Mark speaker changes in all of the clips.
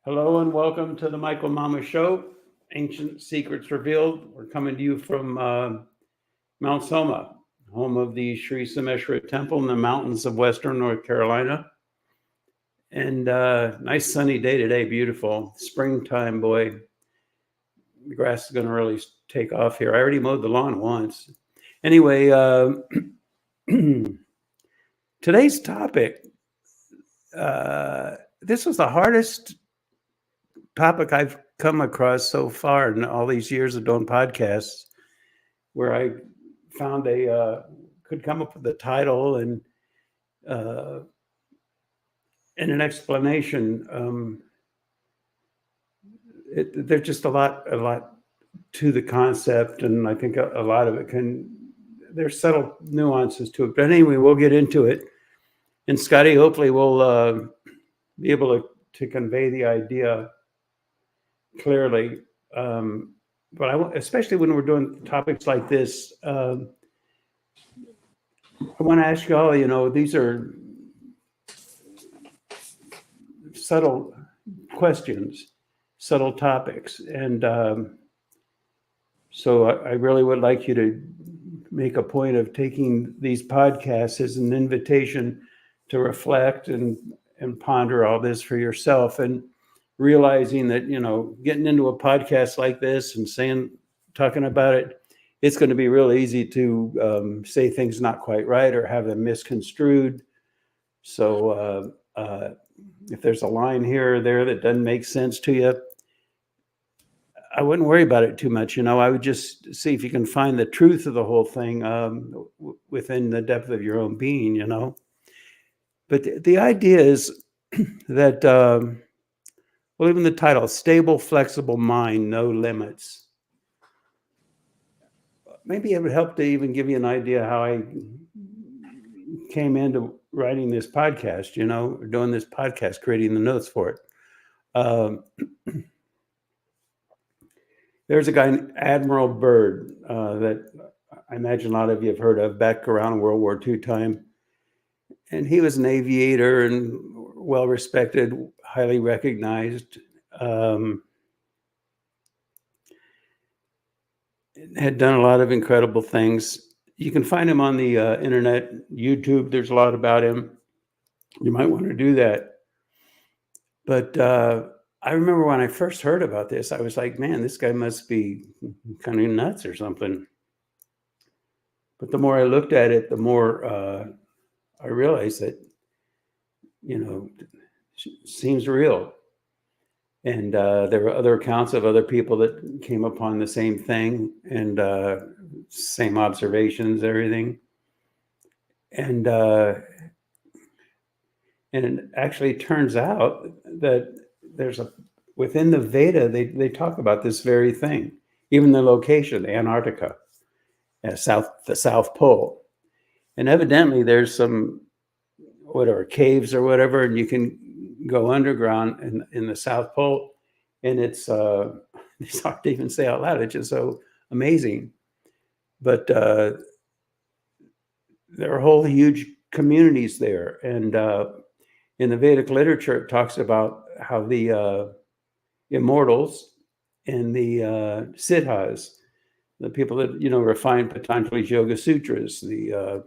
Speaker 1: Hello and welcome to the Michael Mama Show, Ancient Secrets Revealed. We're coming to you from Mount Soma, home of the Sri Sameshwara Temple in the mountains of Western North Carolina. And nice sunny day today, beautiful. Springtime, boy. The grass is going to really take off here. I already mowed the lawn once. Anyway, today's topic, this was the hardest topic I've come across so far in all these years of doing podcasts, where I found could come up with a title and an explanation. There's just a lot to the concept, and I think a lot of it there's subtle nuances to it. But anyway, we'll get into it. And Scotty, hopefully, will be able to convey the idea clearly. But especially when we're doing topics like this, I want to ask you all, these are subtle questions, subtle topics. And so I really would like you to make a point of taking these podcasts as an invitation to reflect and ponder all this for yourself, and realizing that, getting into a podcast like this and talking about it, it's going to be real easy to say things not quite right or have them misconstrued. So if there's a line here or there that doesn't make sense to you, I wouldn't worry about it too much. I would just see if you can find the truth of the whole thing within the depth of your own being, But the idea is that, well, even the title, Stable, Flexible Mind, No Limits. Maybe it would help to even give you an idea how I came into writing this podcast, or doing this podcast, creating the notes for it. There's a guy, Admiral Byrd, that I imagine a lot of you have heard of, back around World War II time. And he was an aviator and well-respected, highly recognized. Had done a lot of incredible things. You can find him on the internet, YouTube. There's a lot about him. You might want to do that. But I remember when I first heard about this, I was like, man, this guy must be kind of nuts or something. But the more I looked at it, the more I realized that, seems real. And there were other accounts of other people that came upon the same thing and same observations, everything. And it actually turns out that within the Veda, they talk about this very thing, even the location, Antarctica, the South Pole. And evidently there's some caves or whatever, and you can go underground in the South Pole, and it's hard to even say out loud. It's just so amazing. But there are whole huge communities there, and in the Vedic literature, it talks about how the immortals and the siddhas, the people that refine Patanjali's Yoga Sutras, the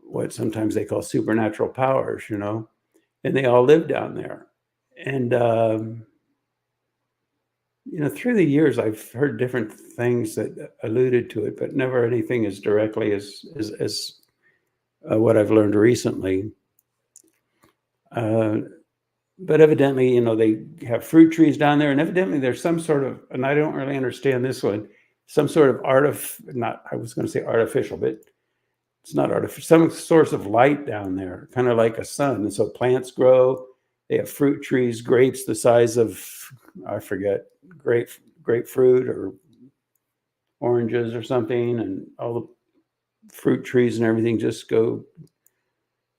Speaker 1: what sometimes they call supernatural powers, and they all live down there. And through the years, I've heard different things that alluded to it, but never anything as directly as what I've learned recently. But evidently, they have fruit trees down there, and evidently there's some sort of, and I don't really understand this one, some sort of I was going to say artificial, but it's not artificial, some source of light down there, kind of like a sun. And so plants grow, they have fruit trees, grapes the size of, I forget, grapefruit or oranges or something, and all the fruit trees and everything just go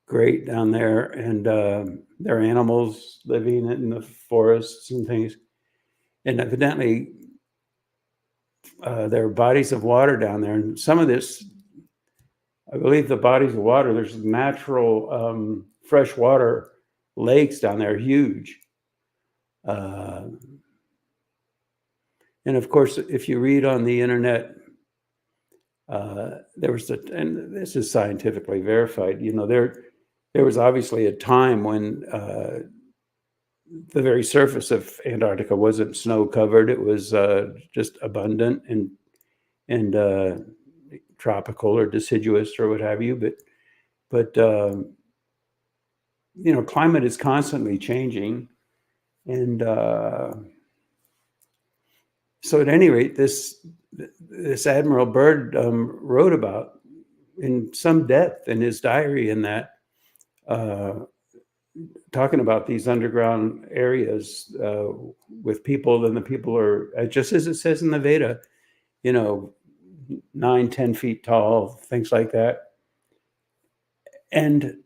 Speaker 1: great down there. And there are animals living in the forests and things. And evidently there are bodies of water down there. And some of this, I believe the bodies of water, there's natural freshwater lakes down there, huge. And of course, if you read on the internet, there was and this is scientifically verified, there was obviously a time when the very surface of Antarctica wasn't snow covered. It was just abundant and tropical or deciduous or what have you. But climate is constantly changing, and so at any rate, this Admiral Byrd wrote about in some depth in his diary in that, talking about these underground areas with people, and the people are, just as it says in the Veda, 9-10 feet tall, things like that. And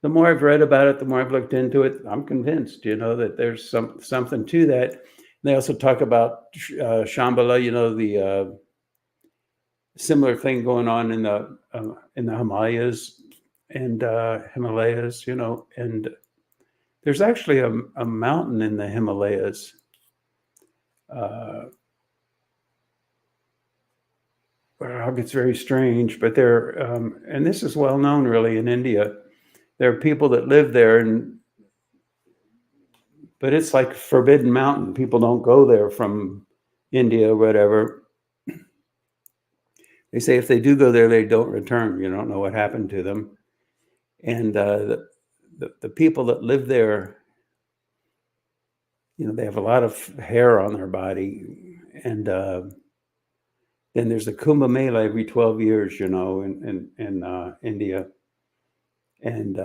Speaker 1: the more I've read about it, the more I've looked into it, I'm convinced, that there's something to that. They also talk about Shambhala, the similar thing going on in the Himalayas and and there's actually a mountain in the Himalayas. Well, it's very strange, but there, and this is well known really in India. There are people that live there, but it's like Forbidden Mountain. People don't go there from India or whatever. They say if they do go there, they don't return. You don't know what happened to them. And the people that live there, they have a lot of hair on their body. And then there's a Kumbh Mela every 12 years, in India. And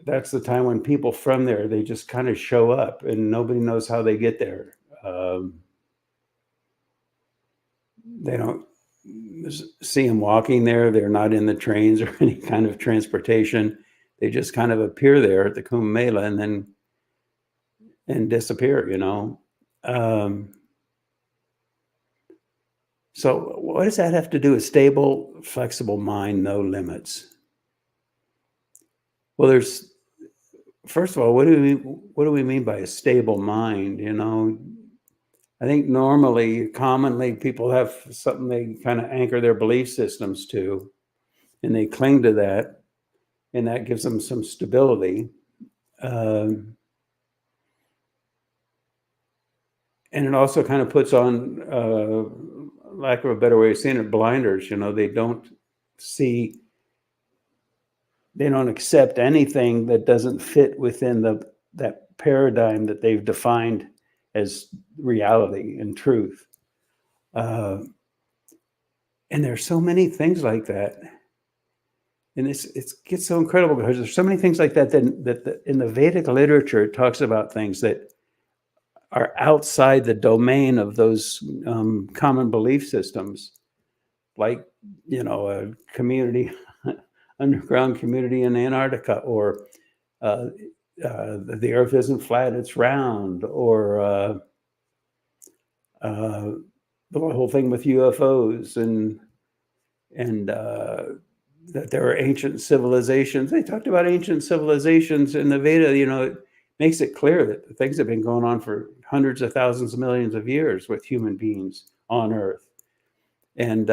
Speaker 1: that's the time when people from there, they just kind of show up and nobody knows how they get there. They don't see them walking there. They're not in the trains or any kind of transportation. They just kind of appear there at the Kumbh Mela and disappear, So what does that have to do with stable, flexible mind, no limits? Well, first of all, what do we mean by a stable mind? I think commonly people have something they kind of anchor their belief systems to, and they cling to that, and that gives them some stability. And it also kind of puts on, lack of a better way of saying it, blinders. They don't accept anything that doesn't fit within that paradigm that they've defined as reality and truth. And there's so many things like that. And it gets so incredible because there's so many things like that in the Vedic literature, it talks about things that are outside the domain of those common belief systems, like, a community, underground community in Antarctica, or the earth isn't flat, it's round, or the whole thing with UFOs and that there are ancient civilizations. They talked about ancient civilizations in the Veda. It makes it clear that things have been going on for hundreds of thousands of millions of years with human beings on Earth. And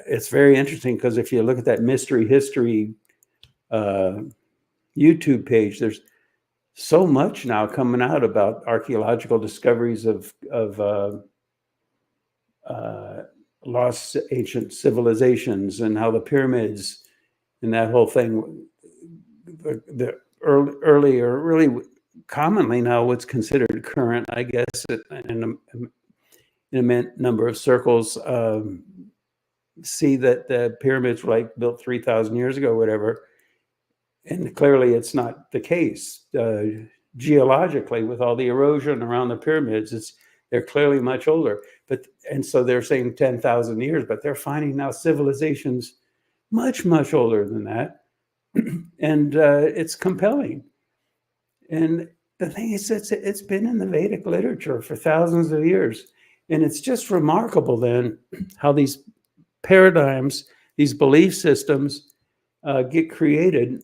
Speaker 1: it's very interesting because if you look at that Mystery History YouTube page, there's so much now coming out about archaeological discoveries of lost ancient civilizations and how the pyramids and that whole thing, the earlier, really commonly now what's considered current, I guess, in a number of circles, see that the pyramids were built 3,000 years ago, whatever. And clearly it's not the case. Geologically, with all the erosion around the pyramids, they're clearly much older. And so they're saying 10,000 years, but they're finding now civilizations much, much older than that. And it's compelling. And the thing is, it's been in the Vedic literature for thousands of years. And it's just remarkable then how these paradigms, these belief systems get created.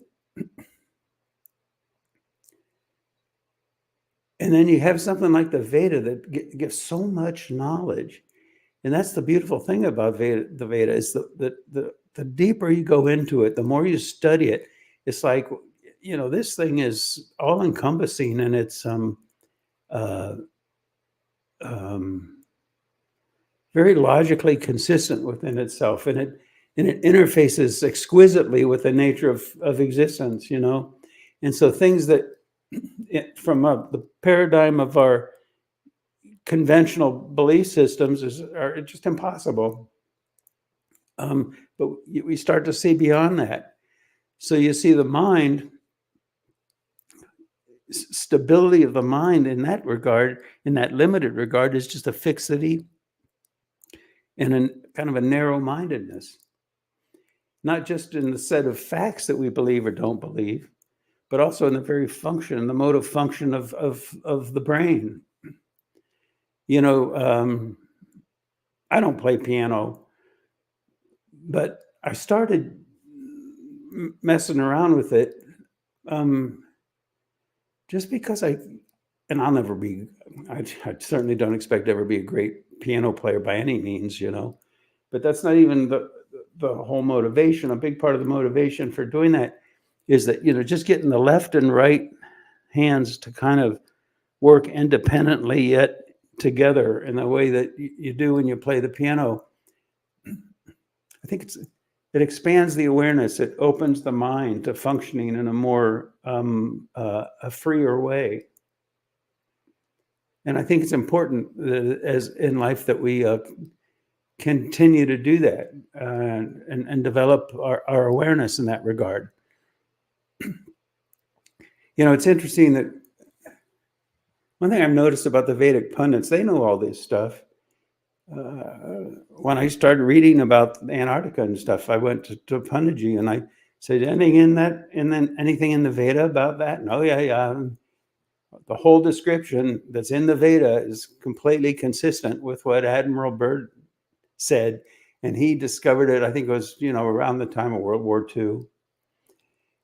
Speaker 1: And then you have something like the Veda that gives so much knowledge. And that's the beautiful thing about the Veda is the deeper you go into it, the more you study it. It's like, this thing is all encompassing, and it's uh, um, very logically consistent within itself, and it interfaces exquisitely with the nature of existence, and so things that from the paradigm of our conventional belief systems are just impossible. But we start to see beyond that. So you see the mind, stability of the mind in that regard, in that limited regard, is just a fixity and a kind of a narrow-mindedness, not just in the set of facts that we believe or don't believe, but also in the very function, the motive function of the brain. I don't play piano, but I started messing around with it just because I'll never be, I certainly don't expect to ever be a great piano player by any means, but that's not even the whole motivation. A big part of the motivation for doing that is that, just getting the left and right hands to kind of work independently yet together in the way that you do when you play the piano. I think it expands the awareness. It opens the mind to functioning in a more a freer way. And I think it's important as in life that we continue to do that and develop our awareness in that regard. It's interesting that one thing I've noticed about the Vedic pundits, they know all this stuff. When I started reading about Antarctica and stuff, I went to Punjabi and I said, anything in the Veda about that? No, yeah. The whole description that's in the Veda is completely consistent with what Admiral Byrd said. And he discovered it, I think it was, around the time of World War II.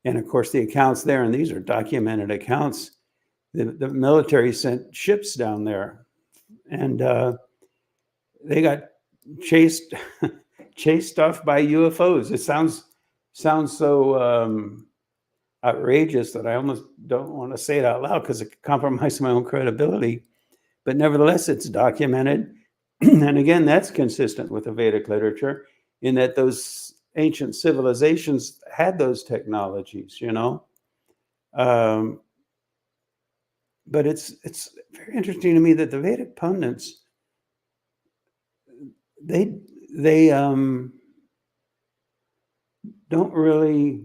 Speaker 1: And of course, the accounts there, and these are documented accounts, the military sent ships down there, and they got chased off by UFOs. It sounds so outrageous that I almost don't want to say it out loud because it could compromise my own credibility. But nevertheless, it's documented. And again, that's consistent with the Vedic literature in that those ancient civilizations had those technologies, but it's very interesting to me that the Vedic pundits, they don't really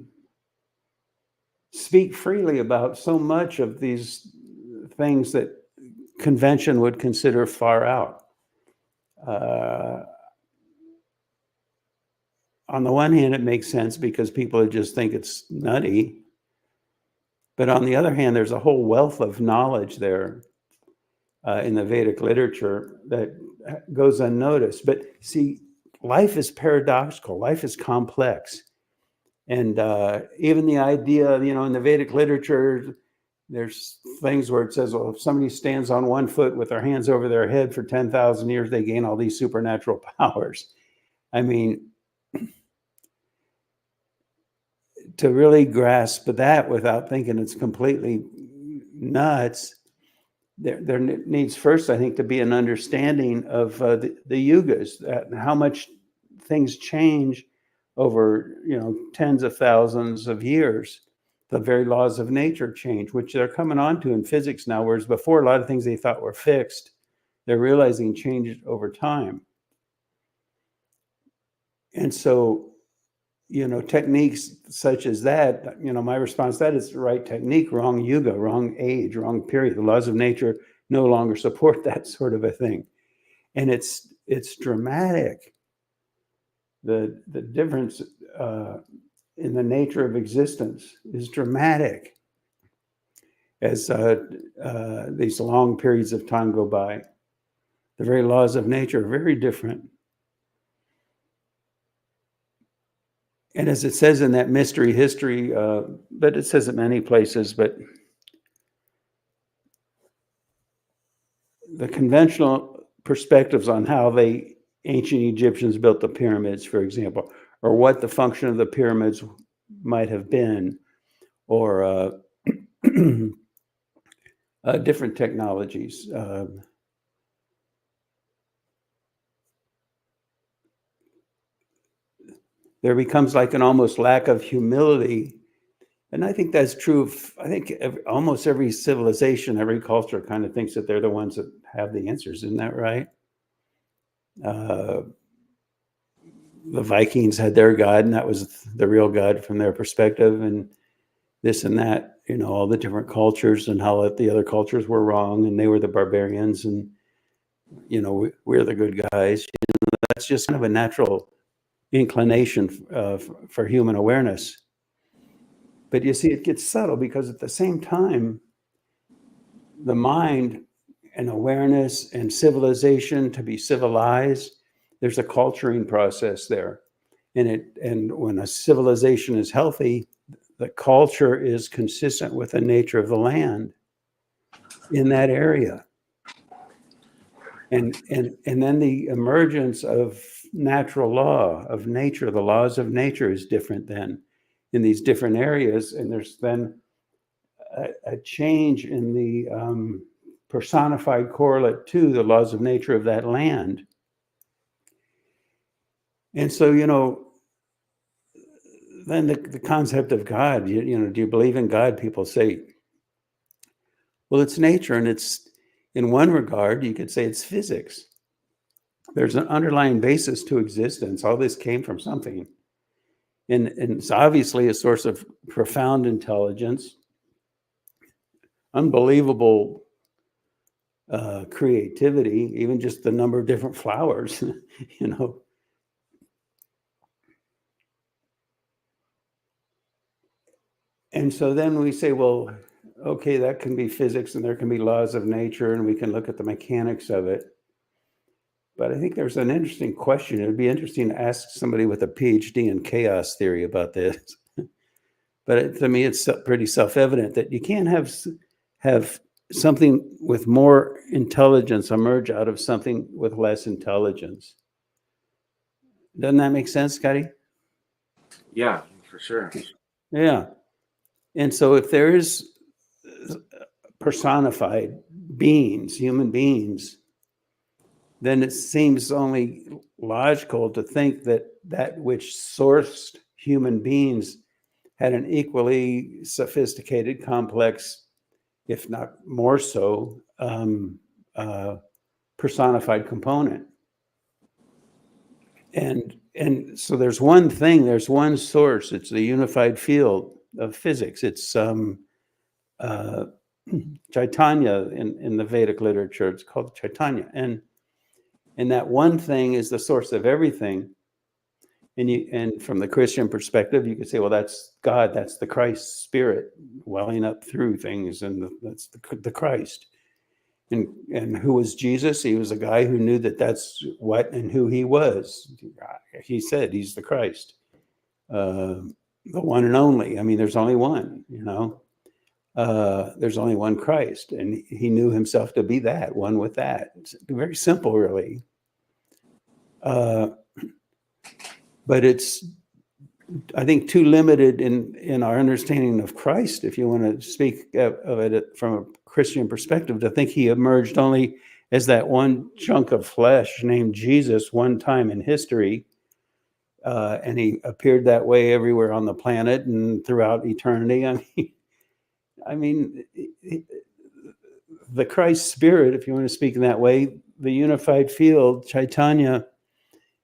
Speaker 1: speak freely about so much of these things that convention would consider far out. On the one hand, it makes sense because people just think it's nutty. But on the other hand, there's a whole wealth of knowledge there in the Vedic literature that goes unnoticed. But see, life is paradoxical. Life is complex. And even the idea, in the Vedic literature, there's things where it says, well, if somebody stands on one foot with their hands over their head for 10,000 years, they gain all these supernatural powers. I mean, to really grasp that without thinking it's completely nuts, there needs first, I think, to be an understanding of the yugas, how much things change over, tens of thousands of years. The very laws of nature change, which they're coming onto in physics now, whereas before a lot of things they thought were fixed, they're realizing changed over time. And so, techniques such as that, my response to that is the right technique, wrong yuga, wrong age, wrong period. The laws of nature no longer support that sort of a thing. And it's dramatic. The difference in the nature of existence is dramatic as these long periods of time go by. The very laws of nature are very different. And as it says in that mystery history, but it says it many places, but the conventional perspectives on how the ancient Egyptians built the pyramids, for example, or what the function of the pyramids might have been, or different technologies. There becomes like an almost lack of humility. And I think that's true of, I think almost every civilization, every culture kind of thinks that they're the ones that have the answers. Isn't that right? The Vikings had their God, and that was the real God from their perspective, and this and that, all the different cultures and how the other cultures were wrong, and they were the barbarians, and, we're the good guys. That's just kind of a natural inclination for human awareness. But you see, it gets subtle because at the same time, the mind and awareness and civilization, to be civilized, there's a culturing process there. And when a civilization is healthy, the culture is consistent with the nature of the land in that area. And then the emergence of natural law, of nature, the laws of nature is different then in these different areas. And there's then a change in the personified correlate to the laws of nature of that land. And so, then the concept of God, do you believe in God? People say, well, it's nature, and it's, in one regard, you could say it's physics. There's an underlying basis to existence. All this came from something. And it's obviously a source of profound intelligence, unbelievable creativity, even just the number of different flowers, And so then we say, well, okay, that can be physics and there can be laws of nature and we can look at the mechanics of it. But I think there's an interesting question. It'd be interesting to ask somebody with a PhD in chaos theory about this. But to me, it's pretty self-evident that you can't have something with more intelligence emerge out of something with less intelligence. Doesn't that make sense, Scotty?
Speaker 2: Yeah, for sure.
Speaker 1: Yeah. And so if there is personified beings, human beings, then it seems only logical to think that that which sourced human beings had an equally sophisticated, complex, if not more so, personified component. And so there's one thing, there's one source. It's the unified field of physics. It's Chaitanya in the Vedic literature. It's called Chaitanya. And that one thing is the source of everything. And from the Christian perspective, you could say, well, that's God, that's the Christ spirit welling up through things, and that's the Christ. And who was Jesus? He was a guy who knew that that's what and who he was. He said he's the Christ, the one and only. I mean, there's only one, there's only one Christ, and he knew himself to be that, one with that. It's very simple, really. But it's, I think, too limited in our understanding of Christ, if you want to speak of it from a Christian perspective, to think he emerged only as that one chunk of flesh named Jesus one time in history, and he appeared that way everywhere on the planet and throughout eternity. I mean, the Christ spirit, if you want to speak in that way, the unified field, Chaitanya,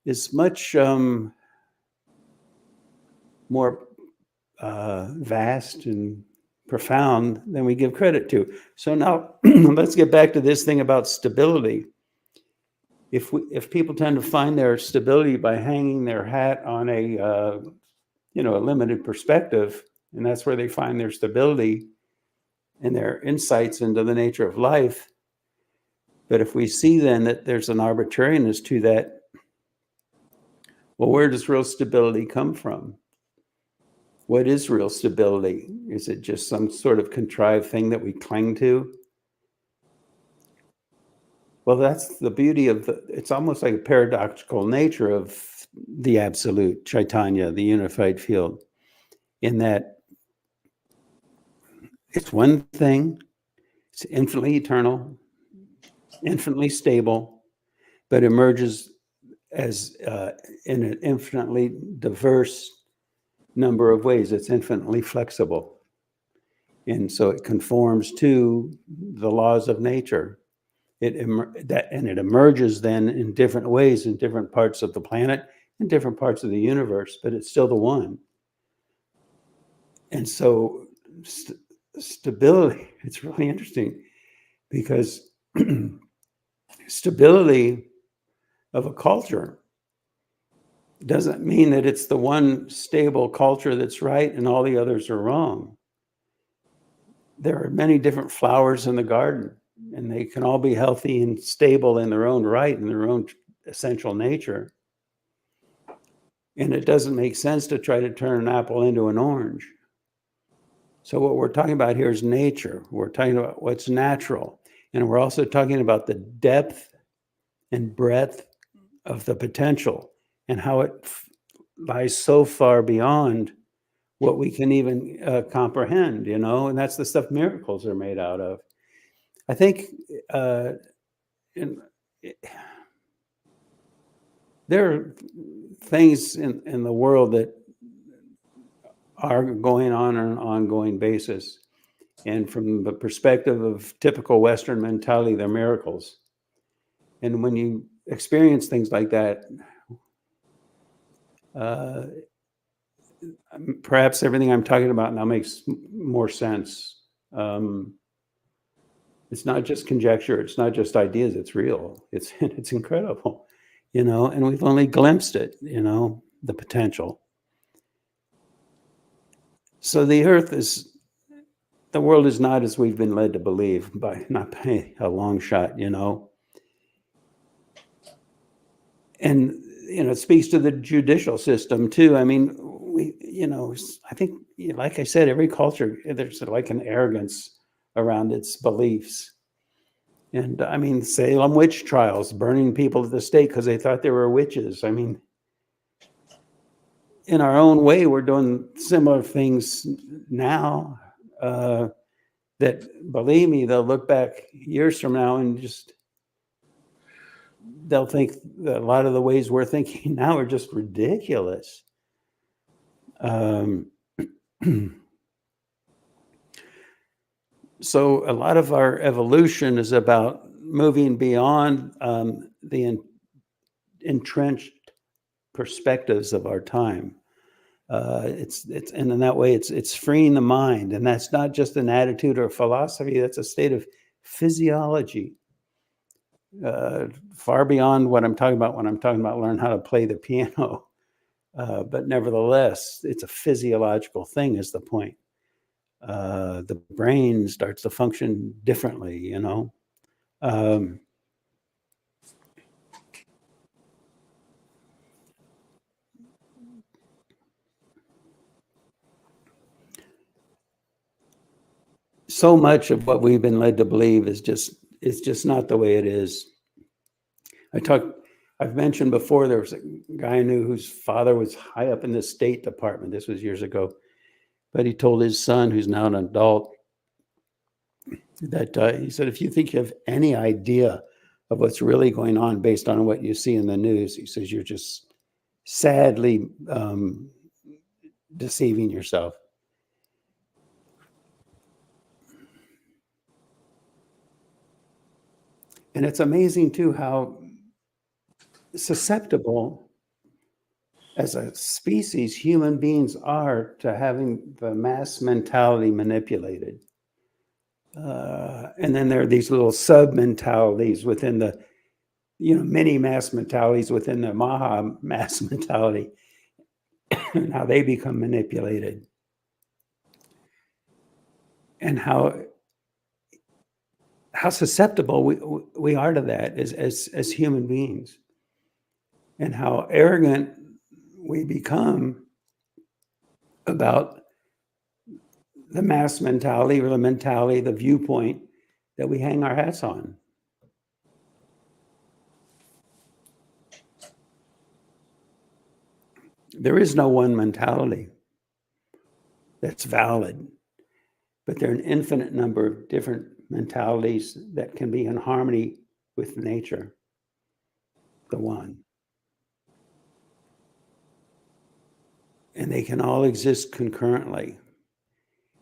Speaker 1: is much more vast and profound than we give credit to. So now let's get back to this thing about stability. If people tend to find their stability by hanging their hat on a limited perspective, and that's where they find their stability and their insights into the nature of life. But if we see then that there's an arbitrariness to that, well, where does real stability come from? What is real stability? Is it just some sort of contrived thing that we cling to? Well, that's the beauty of it's almost like a paradoxical nature of the absolute Chaitanya, the unified field, in that it's one thing, it's infinitely eternal, infinitely stable, but emerges as in an infinitely diverse number of ways. It's infinitely flexible. And so it conforms to the laws of nature. It emerges then in different ways in different parts of the planet, in different parts of the universe, but it's still the one. And so stability, it's really interesting because stability of a culture doesn't mean that it's the one stable culture that's right and all the others are wrong. There are many different flowers in the garden, and they can all be healthy and stable in their own right, in their own essential nature. And it doesn't make sense to try to turn an apple into an orange. So what we're talking about here is nature. We're talking about what's natural. And we're also talking about the depth and breadth of the potential and how it lies so far beyond what we can even comprehend, and that's the stuff miracles are made out of. I think there are things in the world that are going on an ongoing basis. And from the perspective of typical Western mentality, they're miracles. And when you experience things like that, perhaps everything I'm talking about now makes more sense. It's not just conjecture. It's not just ideas. It's real. It's incredible, and we've only glimpsed it, the potential. So the world is not as we've been led to believe, not by a long shot, And, it speaks to the judicial system too. I mean, I think, like I said, every culture, there's like an arrogance around its beliefs. And I mean, Salem witch trials, burning people at the stake because they thought they were witches. I mean, in our own way, we're doing similar things now that, believe me, they'll look back years from now and they'll think that a lot of the ways we're thinking now are just ridiculous. So a lot of our evolution is about moving beyond the entrenched perspectives of our time. It's and in that way, it's freeing the mind, and that's not just an attitude or a philosophy. That's a state of physiology, far beyond what I'm talking about when I'm talking about learn how to play the piano. But nevertheless, it's a physiological thing. Is the point? The brain starts to function differently. So much of what we've been led to believe is just not the way it is. I've mentioned before, there was a guy I knew whose father was high up in the State Department. This was years ago, but he told his son, who's now an adult, that he said, if you think you have any idea of what's really going on based on what you see in the news, he says, you're just sadly deceiving yourself. And it's amazing too how susceptible as a species human beings are to having the mass mentality manipulated. And then there are these little sub mentalities within the mini mass mentalities within the Maha mass mentality, and how they become manipulated, and how susceptible we are to that as human beings, and how arrogant we become about the mass mentality or the mentality, the viewpoint that we hang our hats on. There is no one mentality that's valid, but there are an infinite number of different mentalities that can be in harmony with nature, the one. And they can all exist concurrently.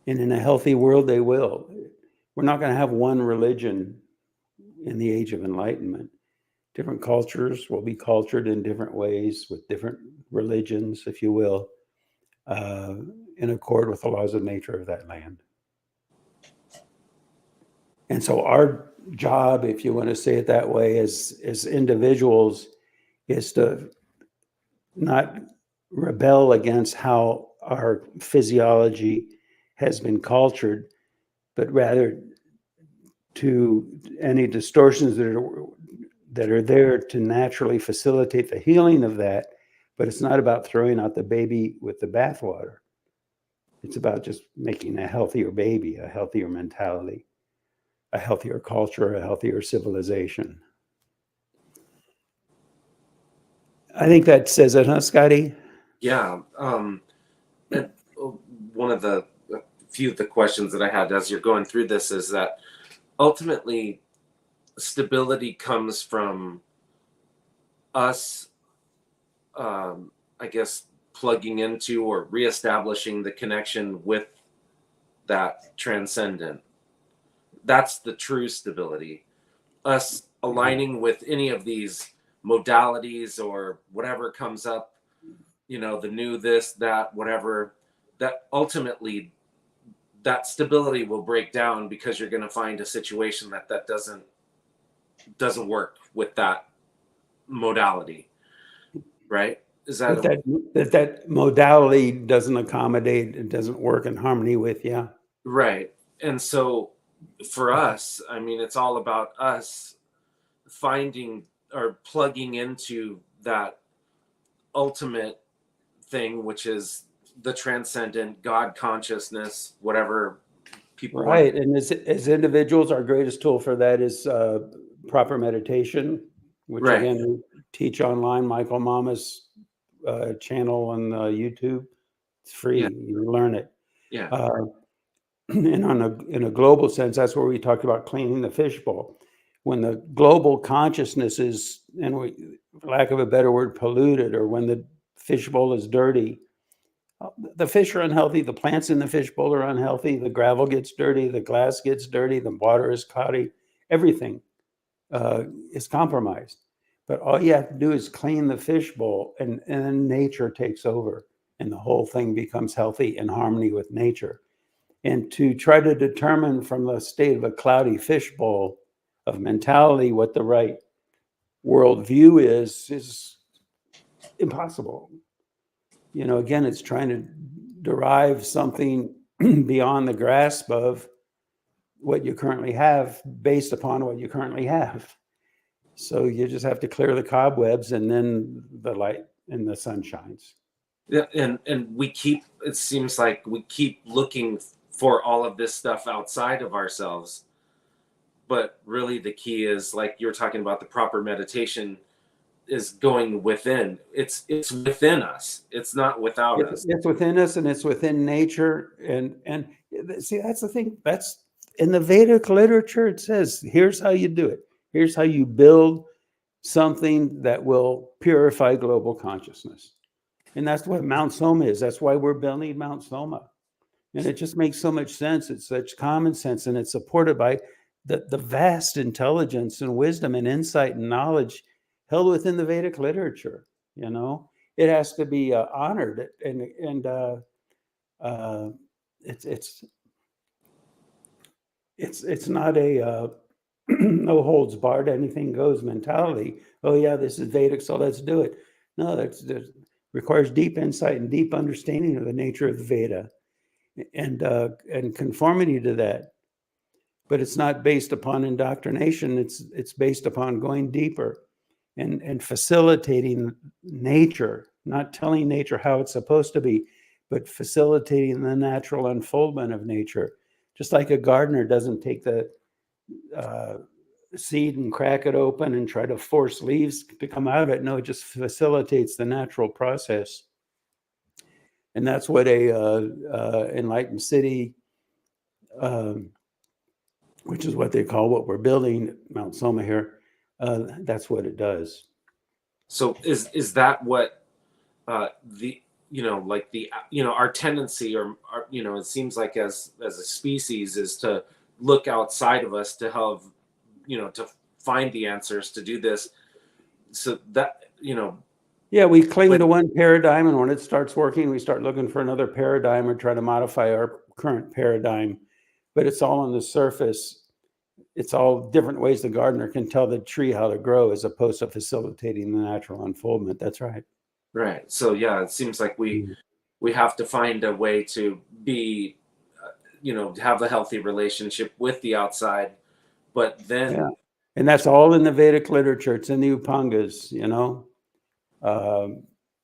Speaker 1: And in a healthy world, they will. We're not going to have one religion in the age of enlightenment. Different cultures will be cultured in different ways with different religions, if you will, in accord with the laws of nature of that land. And so our job, if you want to say it that way, as individuals, is to not rebel against how our physiology has been cultured, but rather to any distortions that are there to naturally facilitate the healing of that. But it's not about throwing out the baby with the bathwater. It's about just making a healthier baby, a healthier mentality, a healthier culture, a healthier civilization. I think that says it, huh, Scotty?
Speaker 2: Yeah. And one of the few of the questions that I had as you're going through this is that ultimately stability comes from us, I guess, plugging into or reestablishing the connection with that transcendent. That's the true stability. Us aligning with any of these modalities or whatever comes up, the new this, that, whatever, that ultimately that stability will break down because you're going to find a situation that doesn't work with that modality, right? Is that
Speaker 1: that modality doesn't accommodate, it doesn't work in harmony with, yeah.
Speaker 2: right? And so for us, I mean, it's all about us finding or plugging into that ultimate thing, which is the transcendent God consciousness, whatever people
Speaker 1: Right.
Speaker 2: want.
Speaker 1: And as individuals, our greatest tool for that is proper meditation, which
Speaker 2: Right.
Speaker 1: again, we teach online, Michael Mama's channel on YouTube. It's free.
Speaker 2: Yeah.
Speaker 1: You learn it.
Speaker 2: Yeah.
Speaker 1: And in a global sense, that's where we talked about cleaning the fishbowl. When the global consciousness is, and we, for lack of a better word, polluted, or when the fishbowl is dirty, the fish are unhealthy, the plants in the fishbowl are unhealthy, the gravel gets dirty, the glass gets dirty, the water is cloudy, everything is compromised. But all you have to do is clean the fishbowl, and then nature takes over, and the whole thing becomes healthy in harmony with nature. And to try to determine from the state of a cloudy fishbowl of mentality what the right worldview is impossible. Again, it's trying to derive something beyond the grasp of what you currently have based upon what you currently have. So you just have to clear the cobwebs, and then the light and the sun shines.
Speaker 2: Yeah, and it seems like we keep looking for all of this stuff outside of ourselves. But really the key is, like you're talking about, the proper meditation is going within. It's within us. It's not without us.
Speaker 1: It's within us, and it's within nature. And see, that's the thing. That's in the Vedic literature. It says, here's how you do it. Here's how you build something that will purify global consciousness. And that's what Mount Soma is. That's why we're building Mount Soma. And it just makes so much sense. It's such common sense, and it's supported by the vast intelligence and wisdom and insight and knowledge held within the Vedic literature. It has to be honored, and it's not a no holds barred, anything goes mentality. Oh yeah, this is Vedic, so let's do it. No, that requires deep insight and deep understanding of the nature of the Veda, and conformity to that. But it's not based upon indoctrination. It's based upon going deeper and facilitating nature, not telling nature how it's supposed to be, but facilitating the natural unfoldment of nature. Just like a gardener doesn't take the seed and crack it open and try to force leaves to come out of it. No, it just facilitates the natural process. And that's what a enlightened city, which is what they call what we're building at Mount Soma here, that's what it does.
Speaker 2: So is that what the like the our tendency, or it seems like as a species, is to look outside of us to have to find the answers, to do this, so that
Speaker 1: Yeah, we cling to one paradigm, and when it starts working, we start looking for another paradigm or try to modify our current paradigm. But it's all on the surface. It's all different ways the gardener can tell the tree how to grow, as opposed to facilitating the natural unfoldment. That's right.
Speaker 2: Right. So yeah, it seems like we have to find a way to be, have a healthy relationship with the outside, but then.
Speaker 1: Yeah. And that's all in the Vedic literature. It's in the Upangas,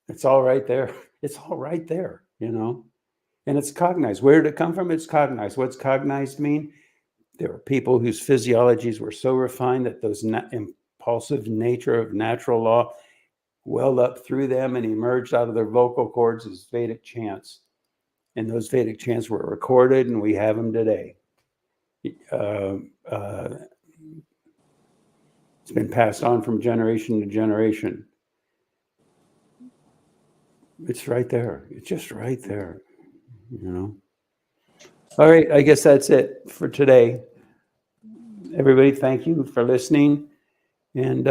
Speaker 1: it's all right there. It's all right there, and it's cognized. Where did it come from? It's cognized. What's cognized mean? There were people whose physiologies were so refined that those impulsive nature of natural law welled up through them and emerged out of their vocal cords as Vedic chants. And those Vedic chants were recorded, and we have them today. It's been passed on from generation to generation. It's right there. It's just right there, All right, I guess that's it for today. Everybody, thank you for listening. And